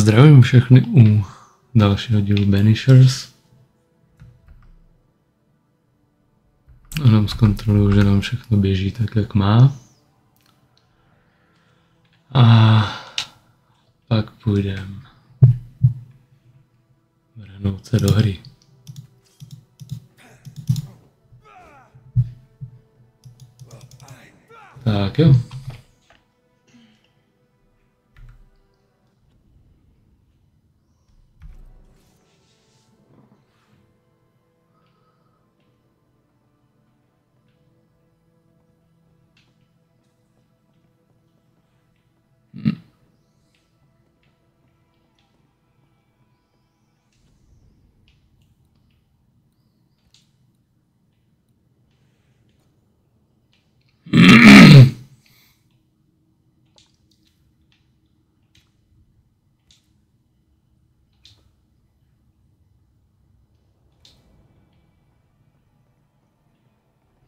zdravím všechny u dalšího dílu Banishers. Jenom zkontroluju, že nám všechno běží tak, jak má. A pak půjdeme vrhnout se do hry. Tak jo.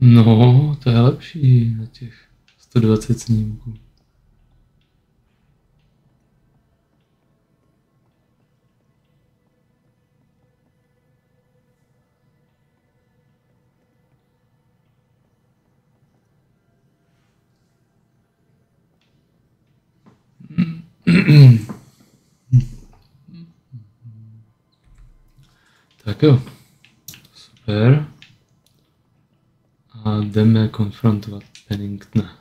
No, to je lepší na těch 120 snímků. Tak jo, super. A jdeme konfrontovat Penningtona.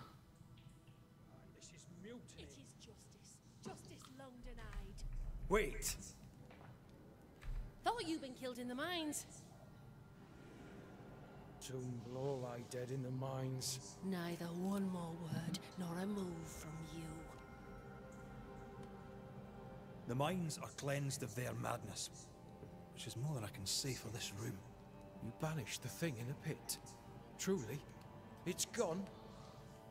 Wait. Thought you'd been killed in the mines. Tomb blow lie dead in the mines. Neither one more word nor a move from you. The mines are cleansed of their madness, which is more than I can say for this room. You banished the thing in a pit. Truly, it's gone.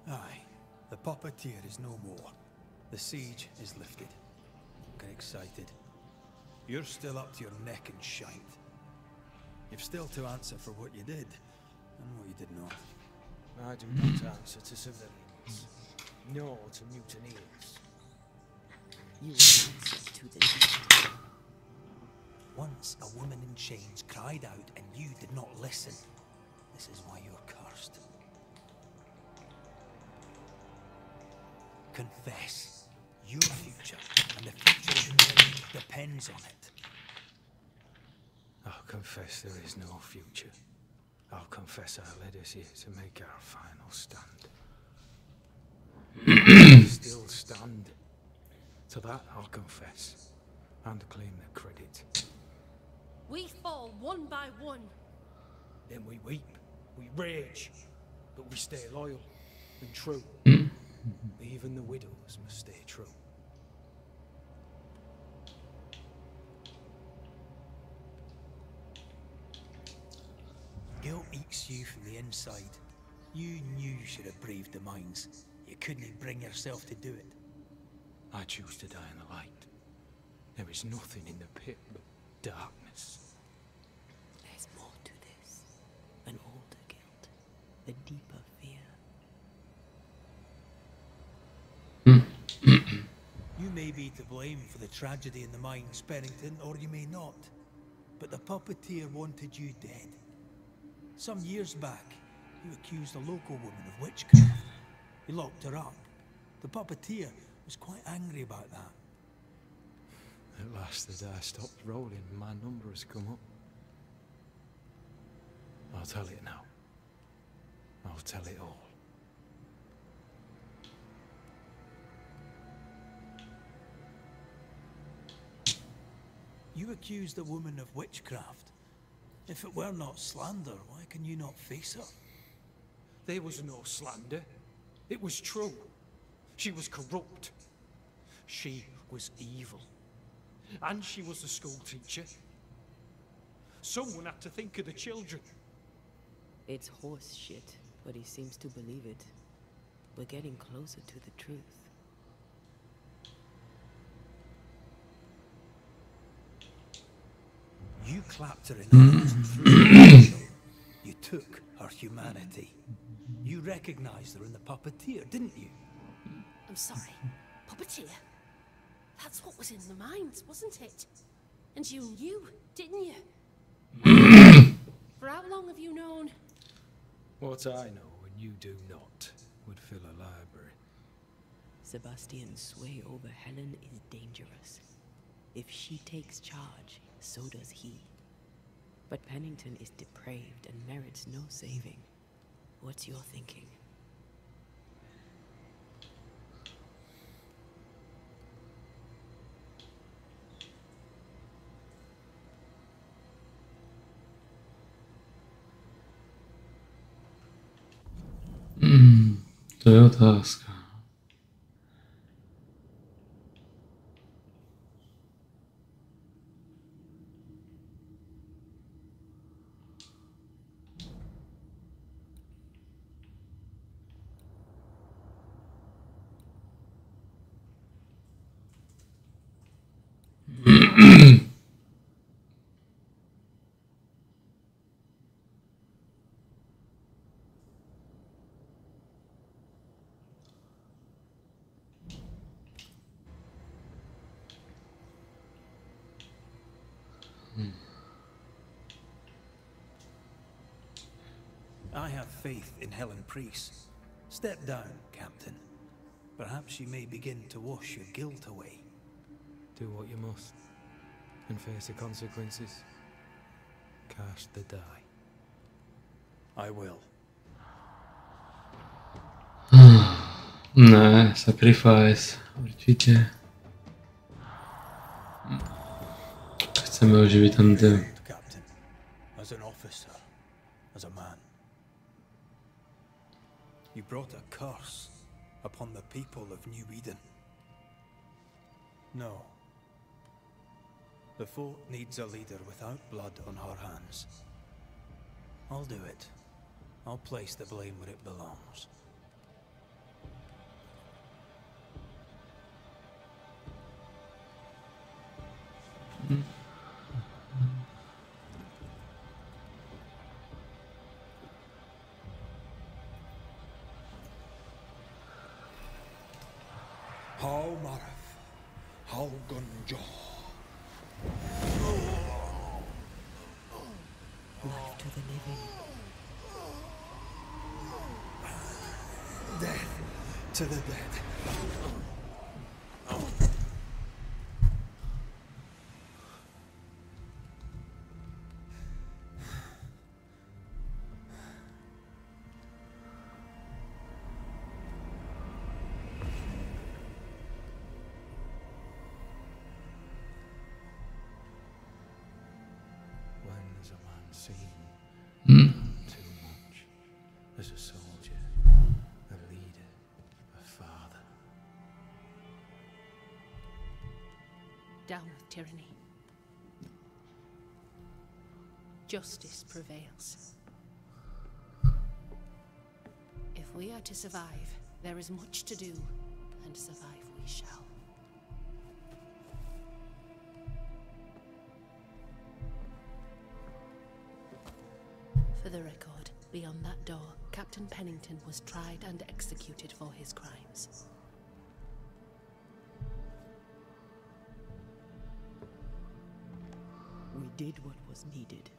Aye, the puppeteer is no more. The siege is lifted. Get excited. You're still up to your neck in shite. You've still to answer for what you did and what you did not. I do not answer to civilians, nor to mutineers. You answer to the deed. Once a woman in chains cried out and you did not listen. This is why you're cursed. Confess your future, and the future of men depends on it. I'll confess there is no future. I'll confess I led us here to make our final stand. Still stand. To that I'll confess, and claim the credit. We fall one by one. Then we weep, we rage, but we stay loyal and true. Even the widows must stay true. Guilt eats you from the inside. You knew you should have braved the mines. You couldn't bring yourself to do it. I choose to die in the light. There is nothing in the pit but darkness. There's more to this. An older guilt. The deeper fear. You may be to blame for the tragedy in the mines, Pennington, or you may not. But the puppeteer wanted you dead. Some years back, you accused a local woman of witchcraft. You locked her up. The puppeteer was quite angry about that. At last the die stopped rolling and my number has come up. I'll tell it now. I'll tell it all. You accused a woman of witchcraft. If it were not slander, why can you not face her? There was no slander. It was true. She was corrupt. She was evil. And she was a school teacher. Someone had to think of the children. It's horse shit, but he seems to believe it. We're getting closer to the truth. You clapped her in arms and threw her. You took her humanity. You recognized her in the puppeteer, didn't you? I'm sorry. Puppeteer? That's what was in the mines, wasn't it? And you knew, didn't you? For how long have you known? What I know and you do not would fill a library. Sebastian's sway over Helen is dangerous. If she takes charge, so does he. But Pennington is depraved and merits no saving. What's your thinking? To je otázka. I have faith in Helen Priest. Step down, Captain. Perhaps you may begin to wash your guilt away. Do what you must, and face the consequences. Cast the die. I will. Ne, sacrifice, určitě. Chceme oživit Antea. Captain, as an officer, as a man. You brought a curse upon the people of New Eden. No. The fort needs a leader without blood on her hands. I'll do it. I'll place the blame where it belongs. How Marith, how Gunjo. Life to the living. Death to the dead. Too much. As a soldier, a leader, a father. Down with tyranny. Justice prevails. If we are to survive, there is much to do, and survive we shall. For the record, beyond that door, Captain Pennington was tried and executed for his crimes. We did what was needed.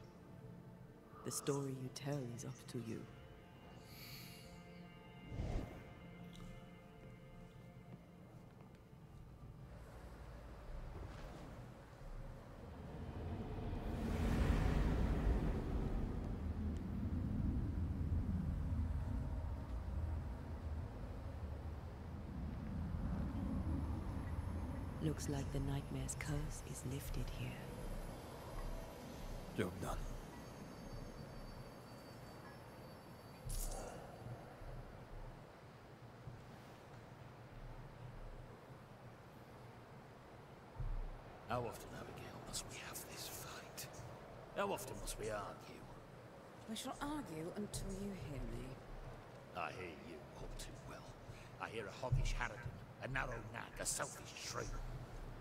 The story you tell is up to you. Looks like the nightmare's curse is lifted here. Job done. How often, Abigail, must we have this fight? How often must we argue? We shall argue until you hear me. I hear you all too well. I hear a hoggish harridan, a narrow nag, a selfish shrew.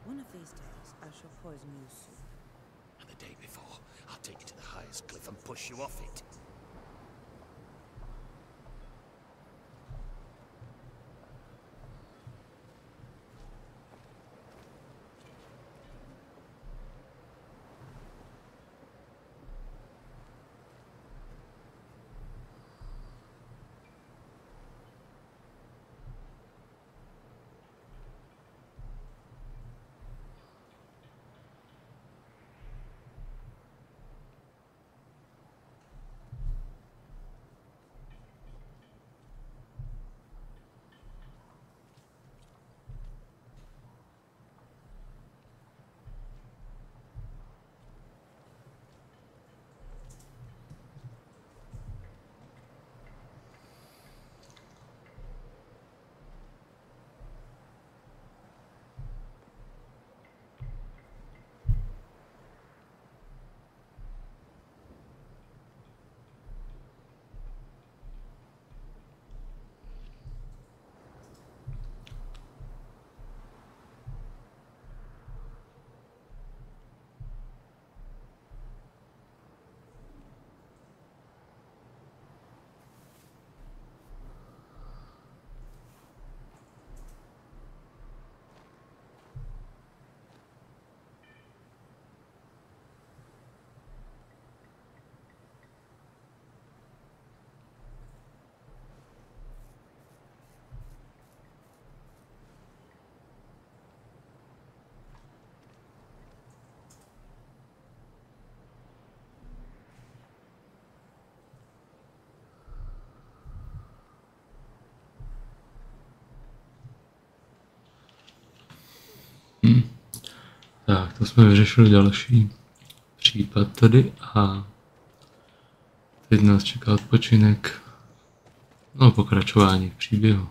One of these days, I shall poison you soon. And the day before, I'll take you to the highest cliff and push you off it. to jsme vyřešili další případ tady a teď nás čeká odpočinek, no pokračování v příběhu.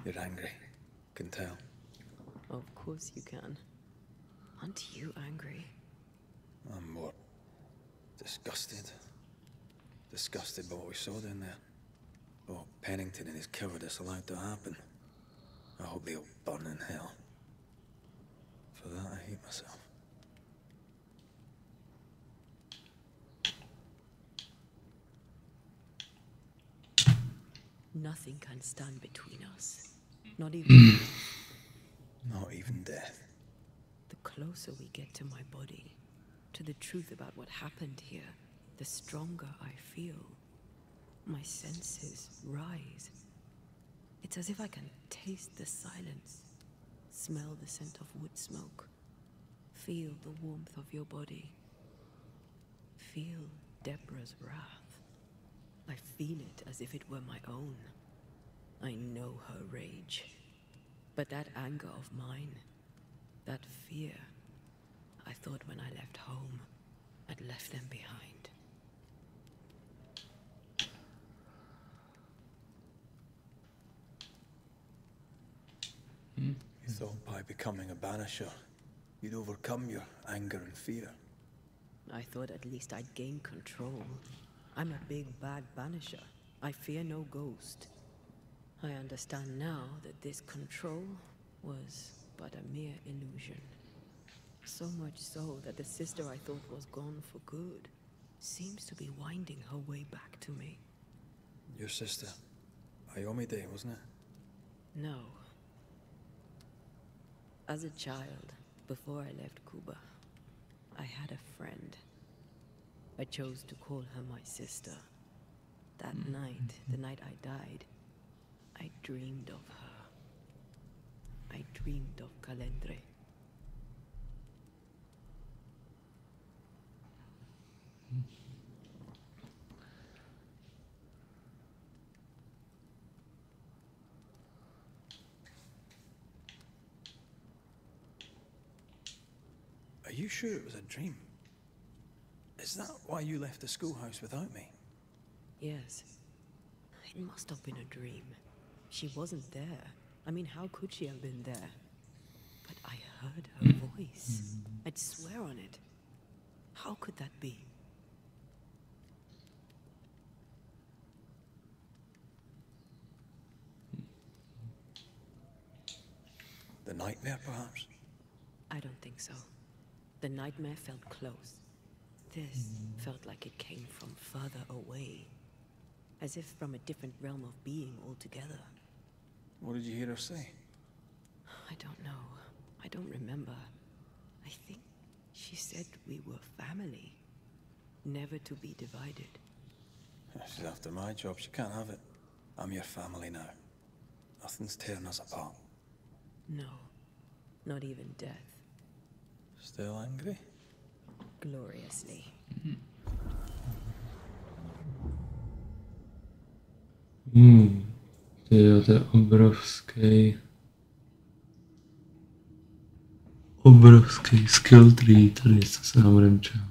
You're angry. Can tell. Of course you can. Aren't you angry? I'm more disgusted. Disgusted by what we saw down there. What Pennington and his cowardice allowed to happen. I hope he'll burn in hell. For that I hate myself. Nothing can stand between us. Not even Not even death. the closer we get to my body, to the truth about what happened here, the stronger I feel. My senses rise. It's as if I can taste the silence, smell the scent of wood smoke, feel the warmth of your body, feel Deborah's wrath. I feel it as if it were my own. I know her rage. But that anger of mine, that fear, I thought when I left home, I'd left them behind. You thought by becoming a banisher, you'd overcome your anger and fear. I thought at least I'd gain control. I'm a big bad banisher. I fear no ghost. I understand now that this control was but a mere illusion. So much so that the sister I thought was gone for good seems to be winding her way back to me. Your sister, Ayomide, wasn't it? No. As a child, before I left Cuba, I had a friend. I chose to call her my sister. That night, the night I died, I dreamed of her. I dreamed of Calendre. Are you sure it was a dream? Is that why you left the schoolhouse without me? Yes. It must have been a dream. She wasn't there. I mean, how could she have been there? But I heard her voice. I'd swear on it. How could that be? The nightmare, perhaps? I don't think so. The nightmare felt close. This felt like it came from further away. As if from a different realm of being altogether. What did you hear her say? I don't know. I don't remember. I think she said we were family. Never to be divided. She's after my job. She can't have it. I'm your family now. Nothing's tearing us apart. No. Not even death. Still angry? Gloriously. Tyjo, to je obrovský skill tree tady, co se nám remčel.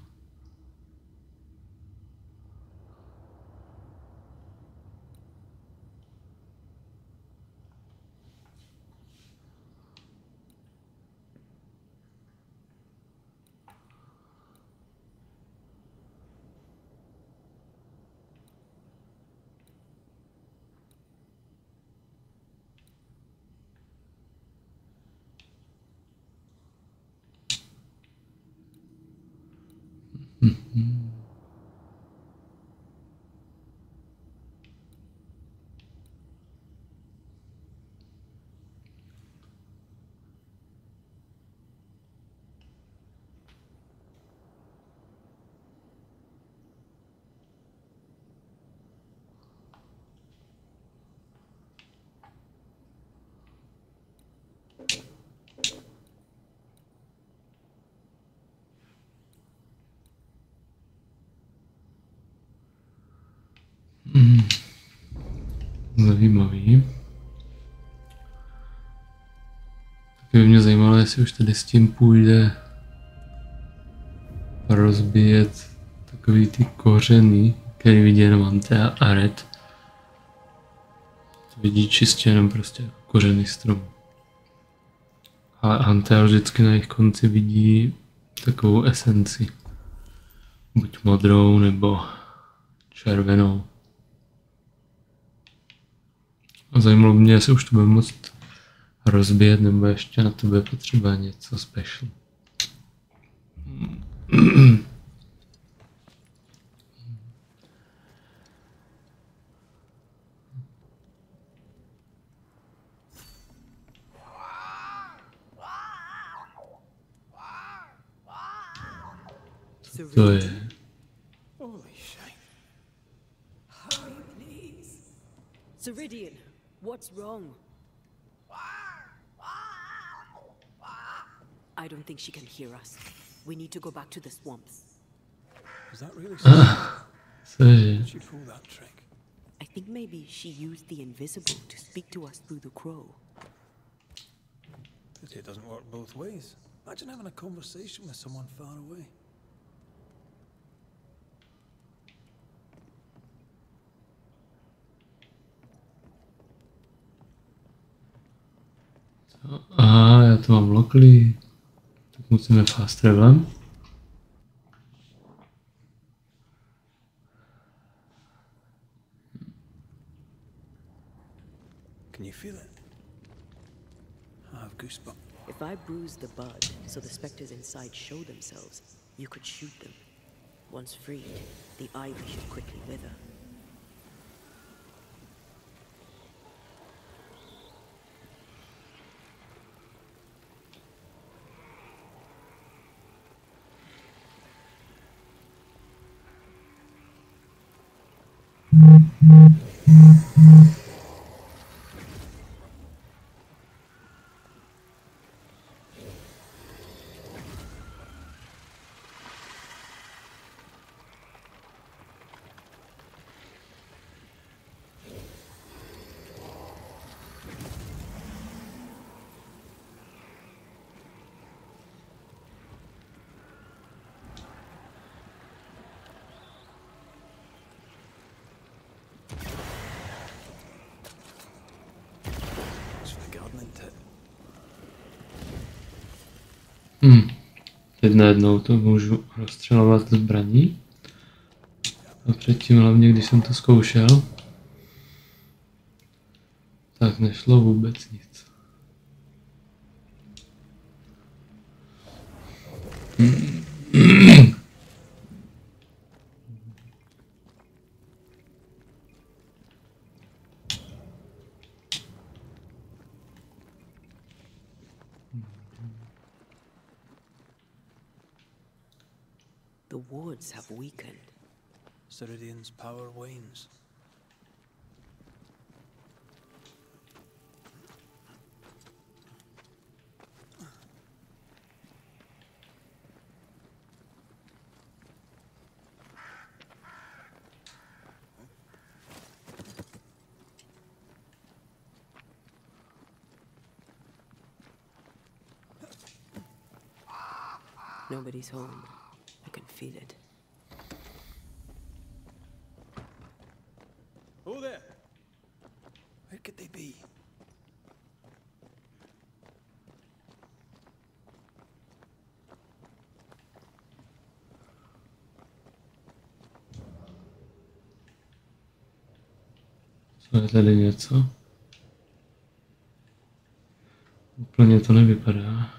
Zajímavý. Taky by mě zajímalo, jestli už tady s tím půjde rozbíjet takový ty kořeny, který vidí jenom Antea a Raith. To vidí čistě jenom prostě jako kořeny stromu. Ale Antea vždycky na jejich konci vidí takovou esenci. Buď modrou nebo červenou. A zajímalo mě, jestli už to bude moct rozbíjet, nebo ještě na to bude potřeba něco special. To je. Ceridian, what's wrong? I don't think she can hear us. We need to go back to the swamps. Is that really so? Cože? Did she pull that trick? I think maybe she used the invisible to speak to us through the crow. It doesn't work both ways. Imagine having a conversation with someone far away. Aha, já to mám lokli. Tak musíme fast travelem. Can you feel it? I have goosebumps. If I bruise the bud so the specters inside show themselves, you could shoot them. Once freed, the ivy should quickly wither. Teď najednou to můžu rozstřelovat zbraní. A předtím hlavně, když jsem to zkoušel, tak nešlo vůbec nic. The wards have weakened. Ceridian's power wanes. Nobody's home. I can feel it. Who there? Where could they be? Co je tady něco? Úplně to nevypadá.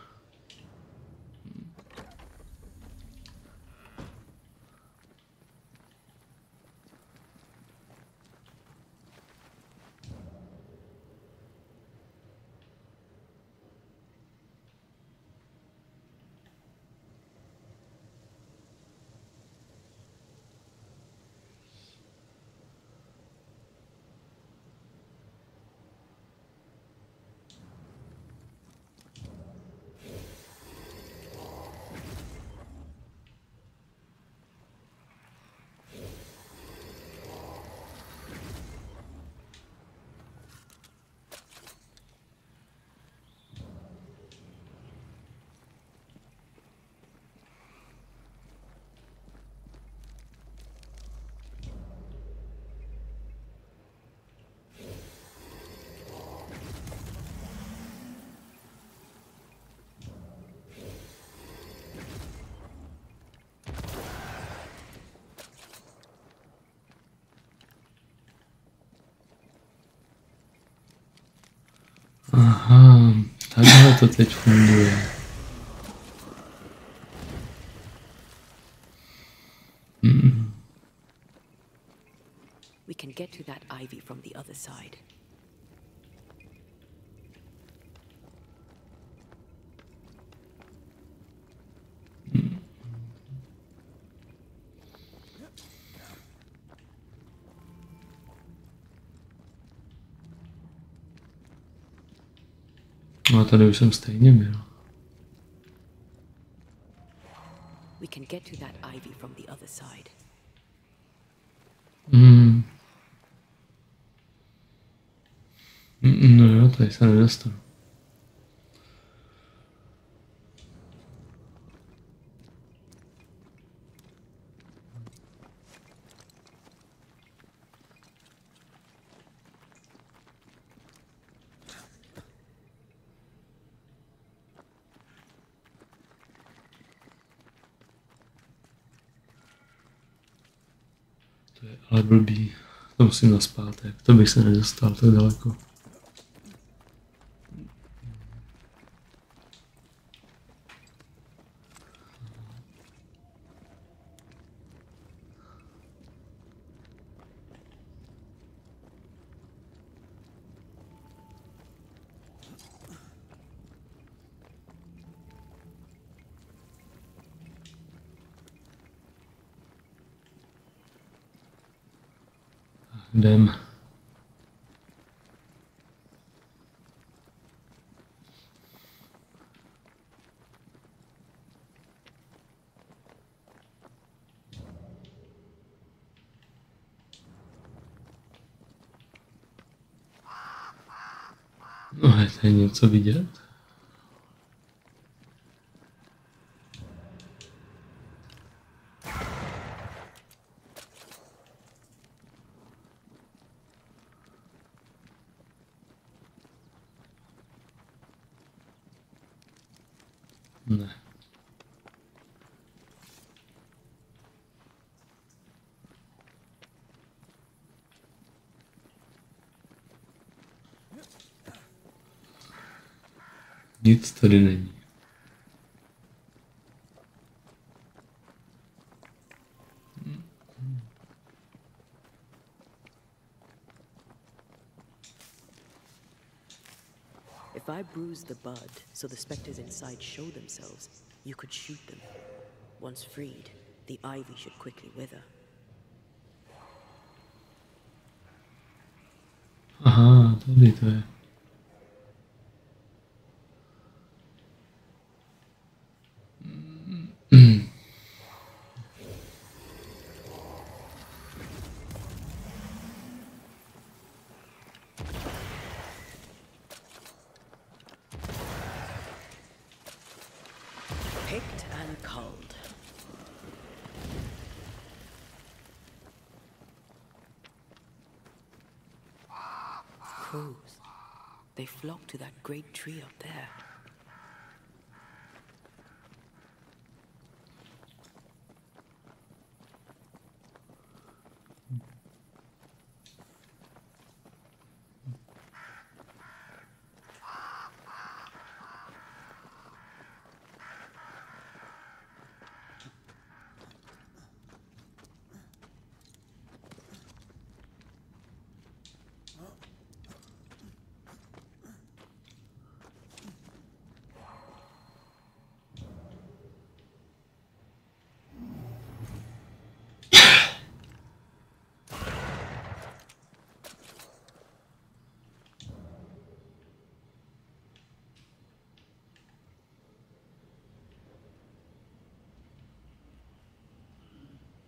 Aha, takhle to teď funguje. We can get to that ivy from the other side. No a tady už jsem stejně byl. We can get to that ivy from the other side. No jo, tady se nedostanu. To je ale blbý. To musím naspátek, to bych se nedostal tak daleko. Jdem. No, je tady něco vidět? Ne. Nic tady není. If I bruise the bud so the specters inside show themselves, you could shoot them. Once freed, the ivy should quickly wither. Aha, tady to je. Picked and culled. Crows. They flock to that great tree up there.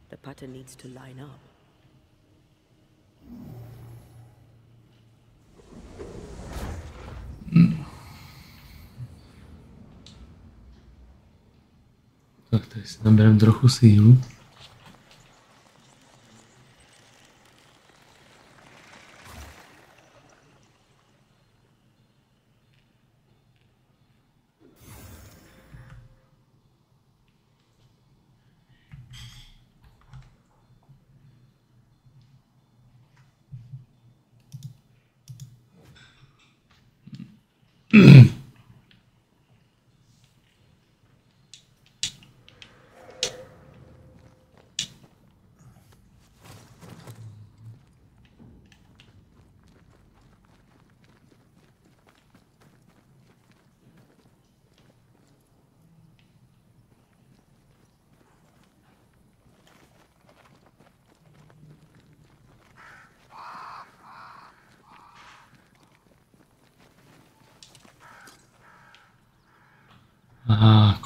The pattern needs to line up. Tak tady si nabereme trochu sílu.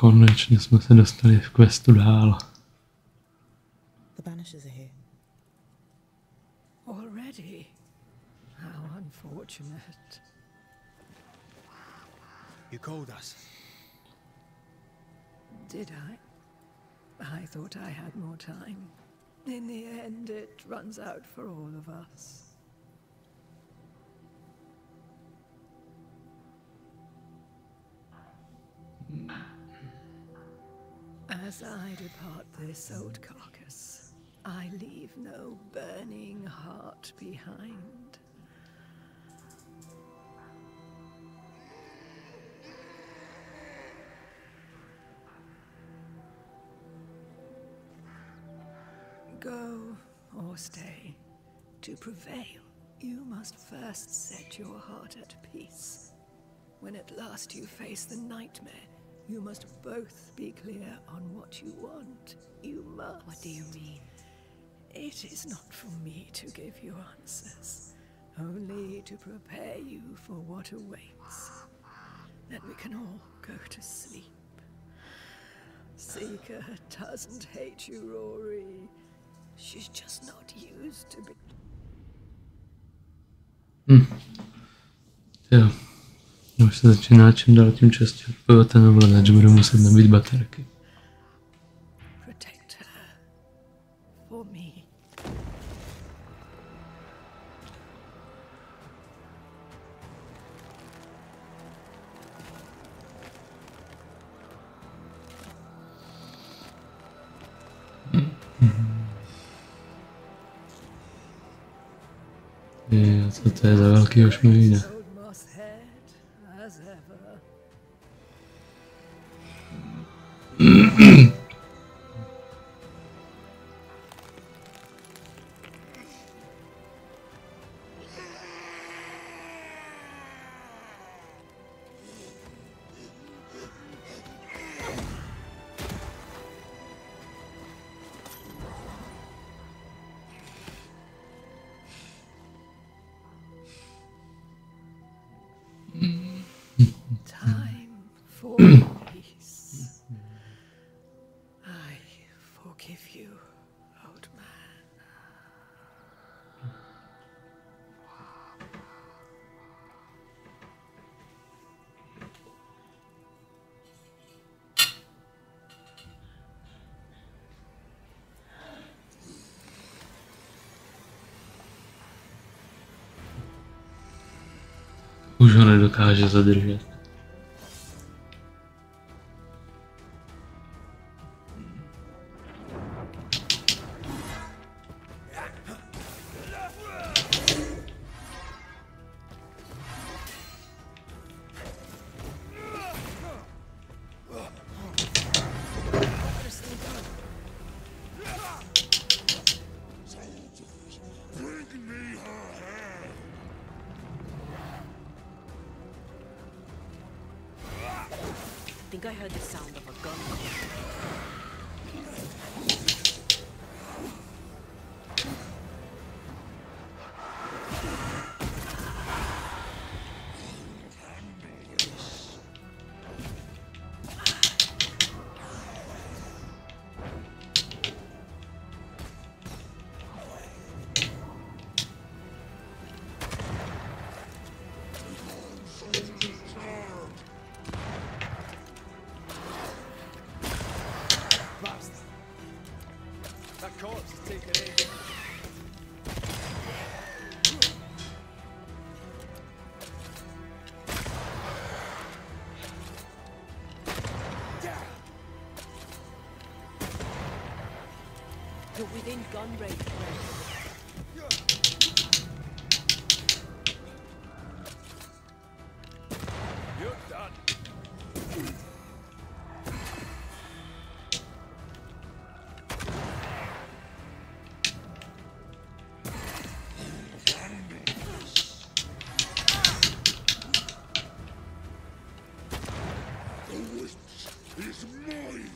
konečně jsme se dostali v questu dál. The Banishers are here. Already? How unfortunate. You called us. Did I? I thought I had more time. In the end, it runs out for all of us. As I depart this old carcass, I leave no burning heart behind. Go or stay. To prevail, you must first set your heart at peace. When at last you face the nightmare, you must both be clear on what you want. You must. What do you mean? It is not for me to give you answers, only to prepare you for what awaits. Then we can all go to sleep. Seeker doesn't hate you, Rory. She's just not used to be. Jo. Už se začíná čím dál tím častěji odpojovat ten ovladač, budu muset nabít baterky. Protect her. For me. Co to je za velký ošmejda? Time for peace. I forgive you, old man. Už ho nedokáže zadržet. I think I heard the sound of a gun. You're within gun range, You're done. Is mine!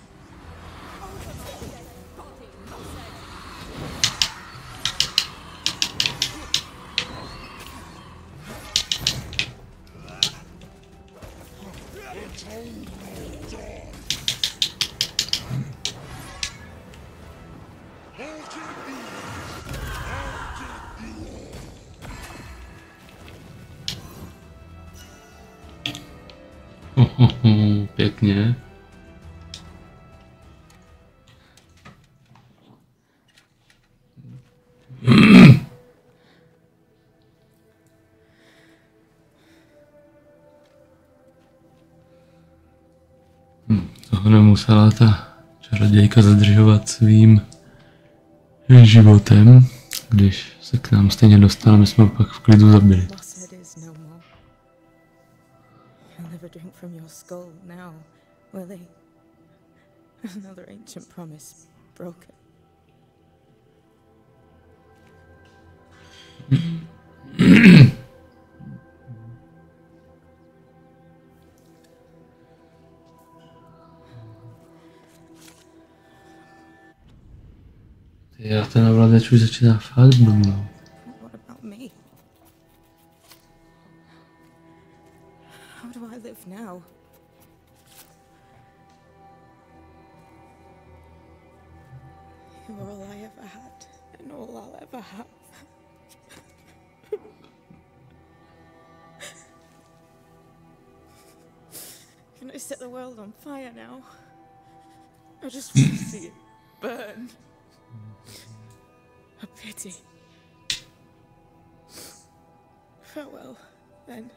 Pěkně. Toho nemusela ta čarodějka zadržovat svým životem, když se k nám stejně dostala, my jsme ho pak v klidu zabili. Já ten ovladač už začíná fakt blbnout. What about me? How do I live now? You're all I ever had, and all I'll ever have. Can I set the world on fire now? I just want to see it burn. A pity. Farewell, then.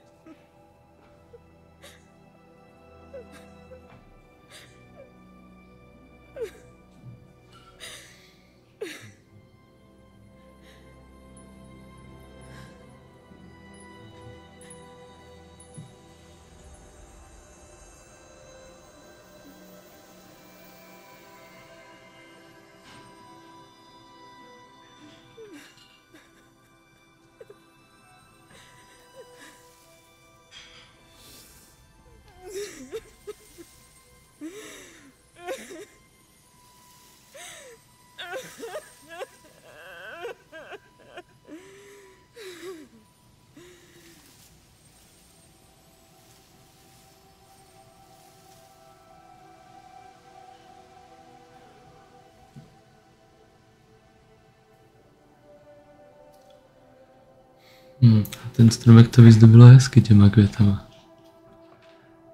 A ten stromek to vyzdobilo hezky těma květama.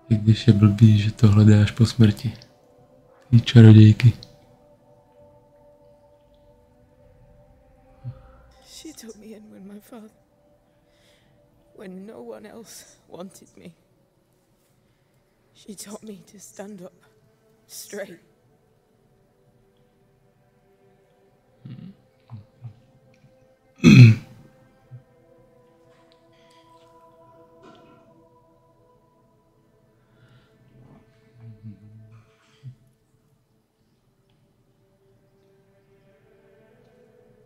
I když je blbý, že to hledáš po smrti. Tý čarodějky. She took me in when my father, when no one else wanted me. She taught me to stand up straight.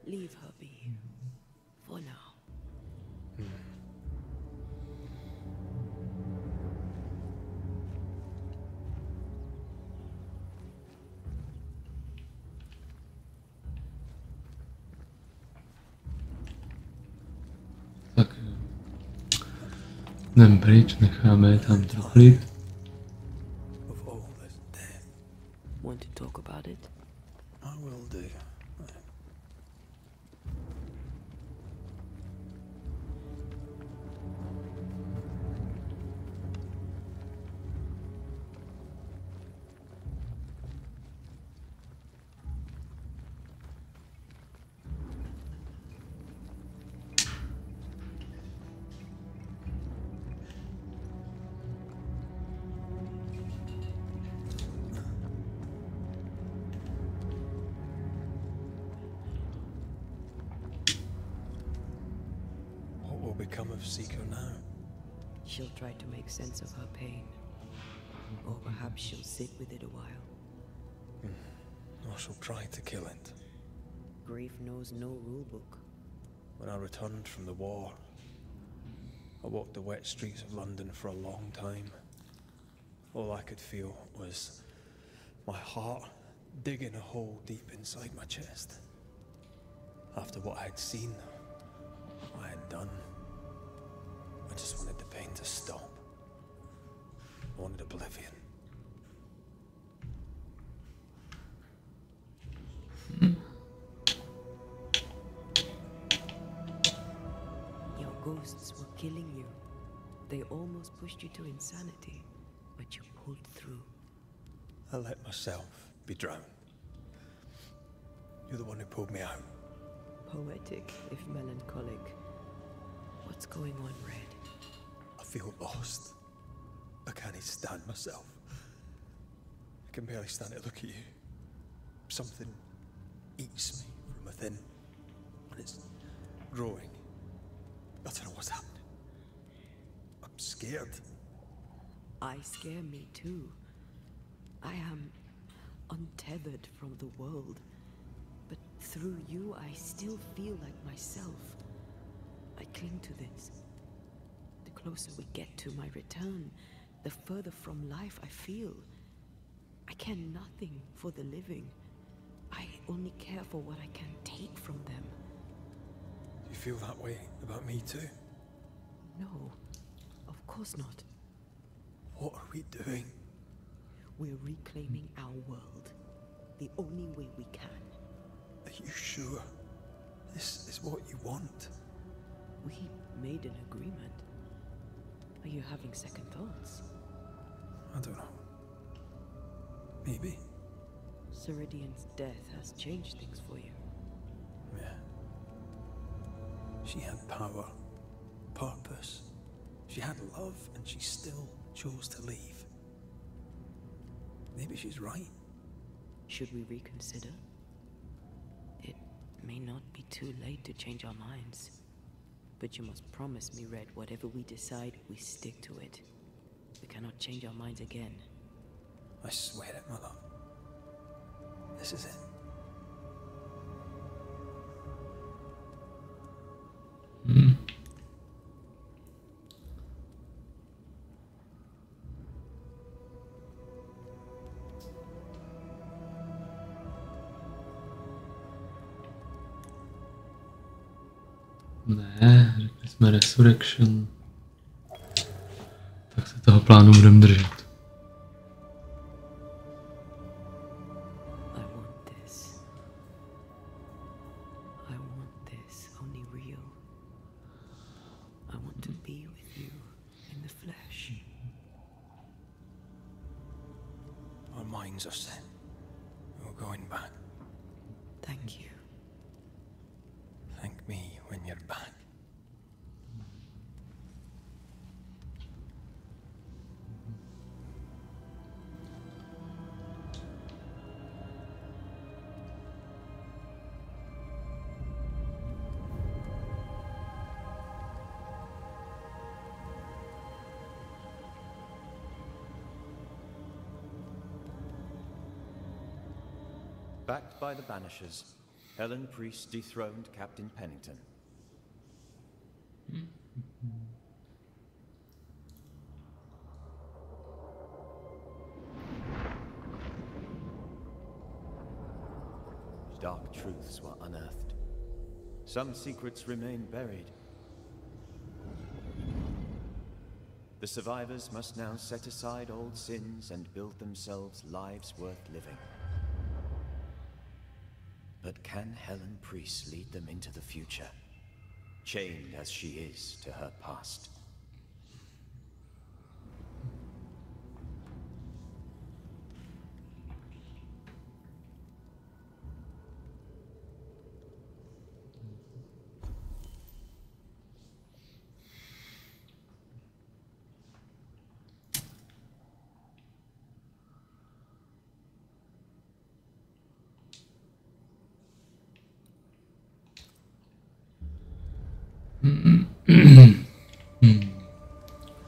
Leave her be. For now. Tak jdem pryč, necháme je tam truchlit. Want to talk about it? I will do. Become of Seeker now? She'll try to make sense of her pain. Or perhaps she'll sit with it a while. Or she'll try to kill it. Grief knows no rule book. When I returned from the war, I walked the wet streets of London for a long time. All I could feel was my heart digging a hole deep inside my chest. After what I had seen, what I had done, I just wanted the pain to stop. I wanted oblivion. Your ghosts were killing you. They almost pushed you to insanity. but you pulled through. I let myself be drowned. You're the one who pulled me out. Poetic, if melancholic. What's going on, Red? I feel lost. I can't even stand myself. I can barely stand to look at you. Something eats me from within, and it's growing. I don't know what's happening. I'm scared. I scare me too. I am untethered from the world, but through you I still feel like myself. I cling to this. The closer we get to my return, the further from life I feel. I care nothing for the living. I only care for what I can take from them. Do you feel that way about me too? No, of course not. What are we doing? We're reclaiming our world. The only way we can. Are you sure? This is what you want? We made an agreement. Are you having second thoughts? I don't know. Maybe. Ceridian's death has changed things for you. Yeah. She had power, purpose. She had love, and she still chose to leave. Maybe she's right. Should we reconsider? It may not be too late to change our minds. But you must promise me, Red, whatever we decide, we stick to it. We cannot change our minds again. I swear it, my love. This is it. Ne, řekli jsme Resurrection. Tak se toho plánu budeme držet. I want this. I want this only real. I want to be with you in the flesh. Our minds are set. We're going back. Thank you. Thank me when you're back. Backed by the Banishers, Helen Priest dethroned Captain Pennington. Dark truths were unearthed. Some secrets remain buried. The survivors must now set aside old sins and build themselves lives worth living. But can Helen Priest lead them into the future, chained as she is to her past?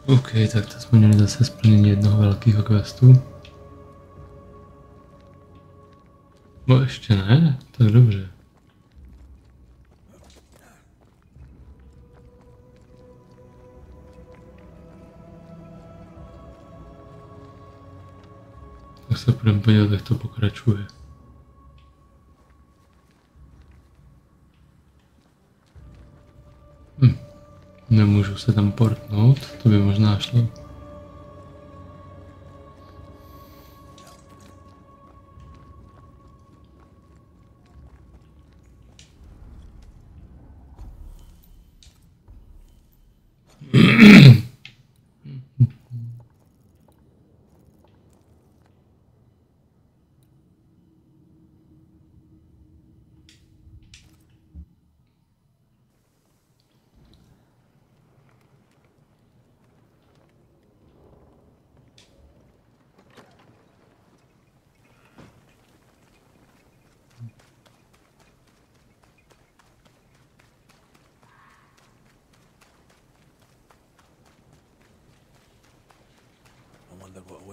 OK, tak to jsme měli zase splnění jednoho velkého questu. No ještě ne? Tak dobře. Tak se půjdeme podívat, jak to pokračuje. Nemůžu se tam portnout, to by možná šlo.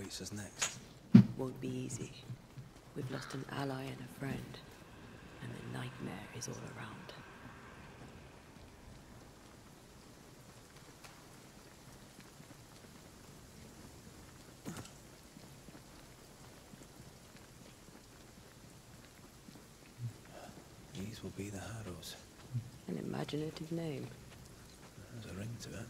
awaits us next? Won't be easy. We've lost an ally and a friend, and the nightmare is all around. These will be the Harrows. An imaginative name. There's a ring to it.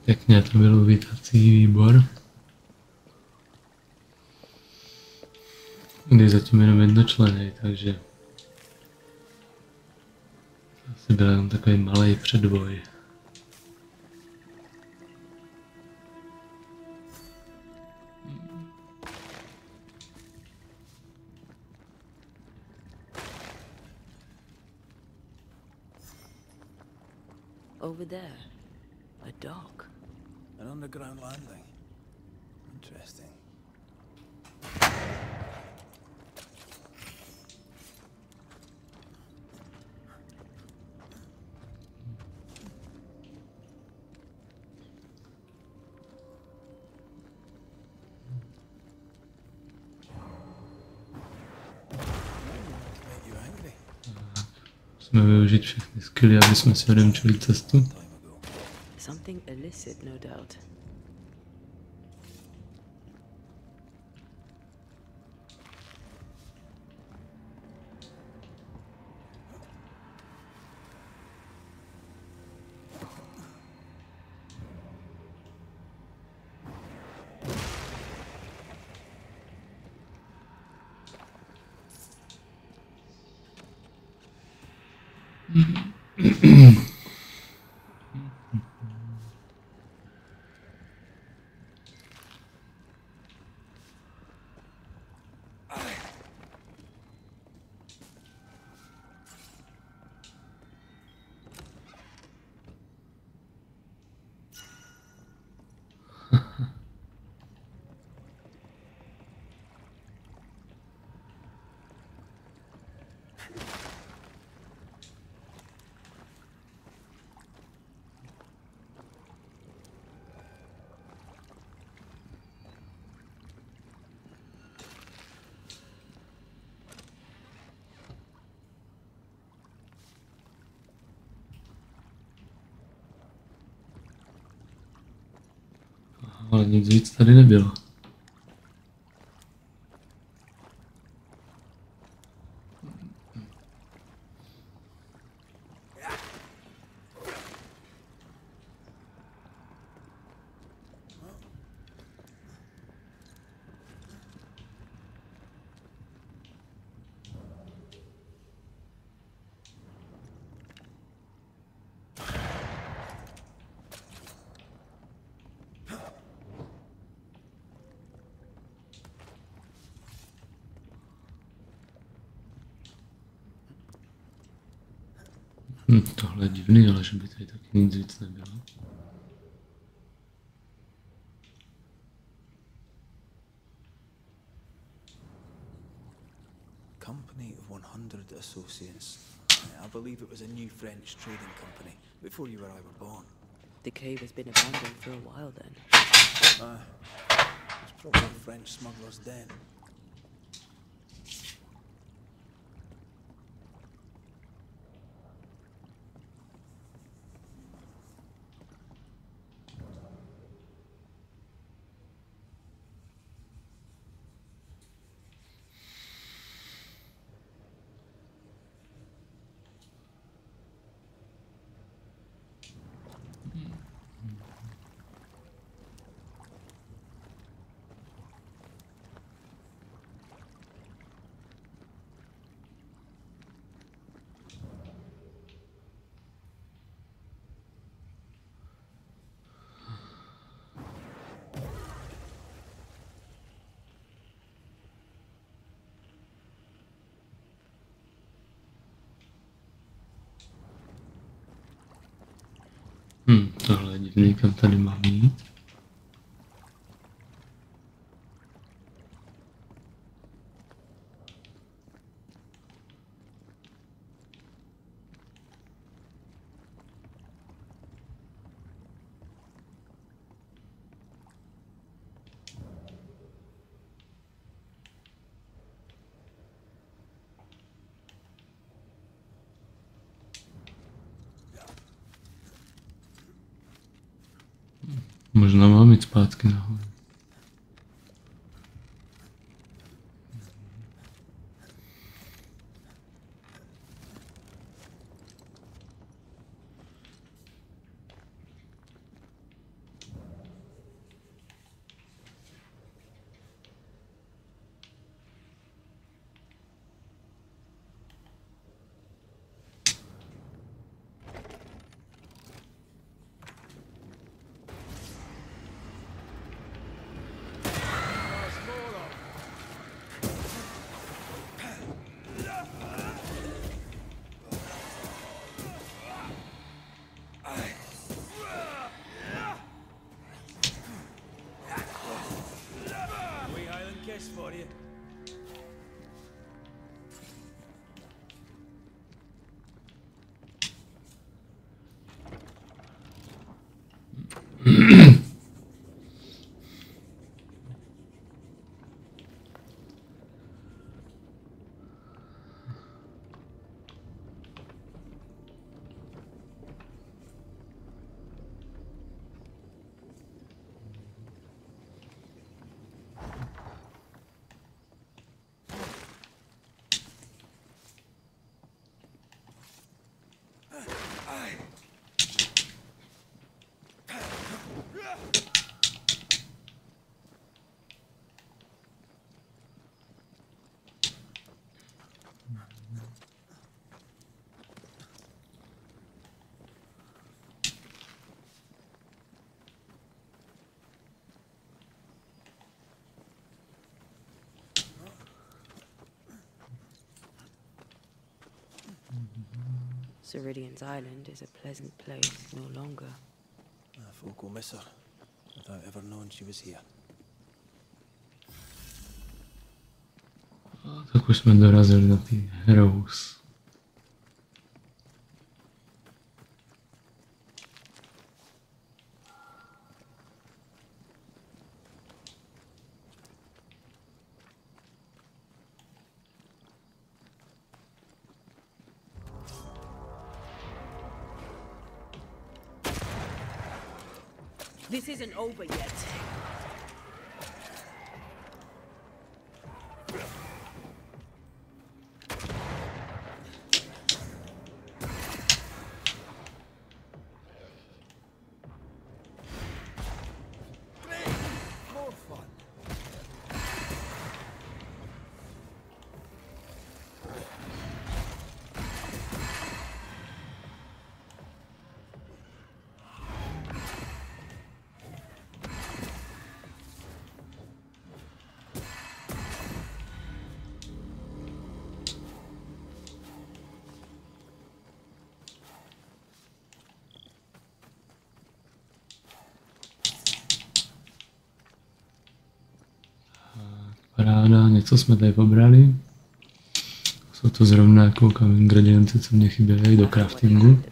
Pěkně, to byl uvítací výbor. Když zatím jenom jednočlenný, takže asi byl jenom takový malý předvoj. Over there, a dock. An underground landing. Interesting. Make you angry. Musíme využít všechny skilly, aby jsme si odemčili cestu. Something illicit, no doubt. Ale nic víc tady nebylo. Tohle je divný, ale že by tady taky nic víc nebylo. Company of 100 associates. I believe it was a new French trading company before you or I were born. The cave has been abandoned for a while then. It's probably a French smuggler's den. Tohle je divný, kam tady mám jít. Možná mám jít zpátky nahoru. Ceridian's island is a pleasant place no longer. Folk will miss her without ever knowing she was here. Tak už jsme dorazili na ty Heroes. This isn't over yet. Paráda, něco jsme tady pobrali. Jsou to zrovna jako ingredienty, co mě chyběly do craftingu.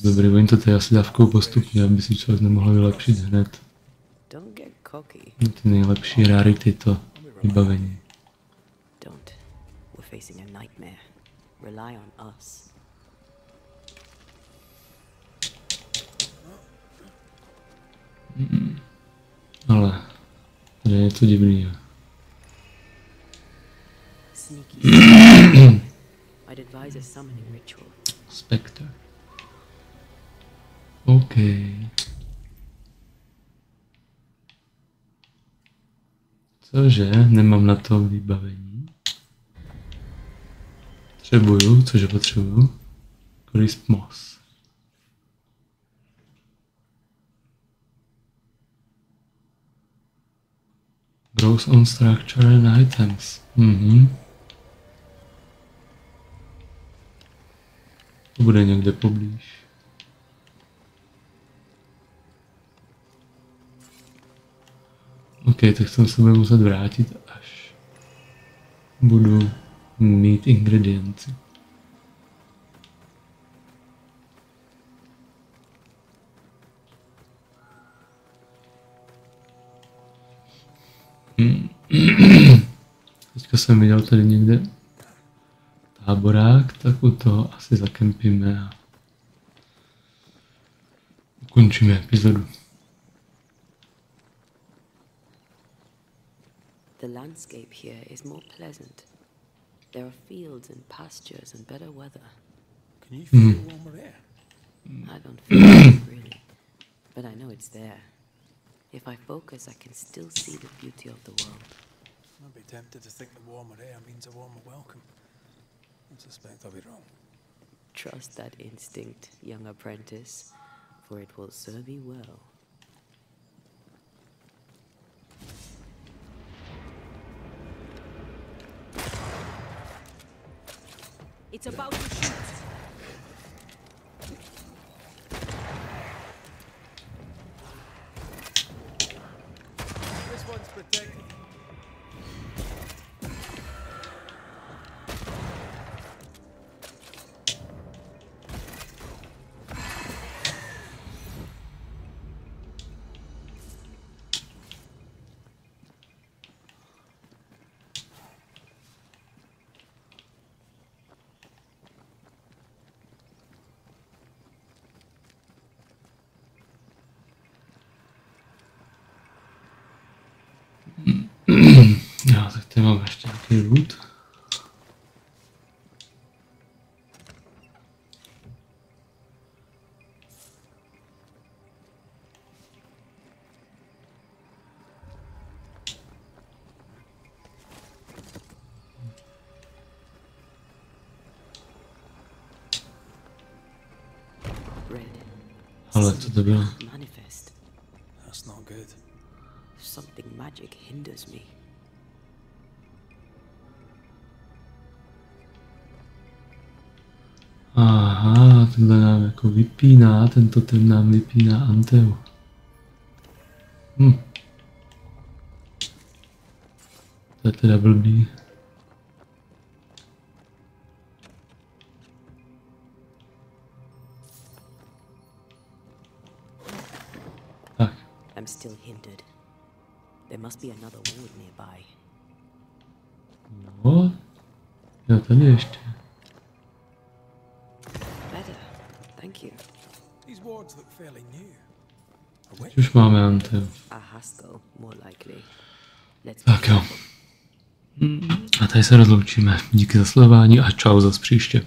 Dobrý, oni to tady asi dávkou postupně, aby si člověk nemohl vylepšit hned. Ty nejlepší ráry Tyto vybavení. Ale tady je něco divného. Spectre. OK. Cože? Nemám na to vybavení. Cože potřebuju? Crisp moss. Grows on structure and items. to bude někde poblíž. OK, tak jsem se budu muset vrátit, až budu mít ingredienci. Teďka jsem viděl tady někde táborák, tak u toho asi zakempíme a ukončíme epizodu. The landscape here is more pleasant. There are fields and pastures and better weather. Can you feel warmer air? I don't feel it really, but I know it's there. If I focus, I can still see the beauty of the world. I'd be tempted to think the warmer air means a warmer welcome. I suspect I'll be wrong. Trust that instinct, young apprentice, for it will serve you well. It's about to shoot. This one's protected. Jo, tak tady mám ještě nějaký loot. Ale co to bylo? Manifest. That's not good. Something magic hinders me. Aha, tohle nám jako vypíná, tento ten nám vypíná Anteu. To je teda blbý. Tak. I'm still hindered. There must be another ward nearby. Jo, jo, tady ještě. Better. Thank you. These wards look fairly new. Teď už máme Anteu. A Haskell, more likely. Let's Tak jo. A tady se rozloučíme. Díky za sledování a čau zas příště.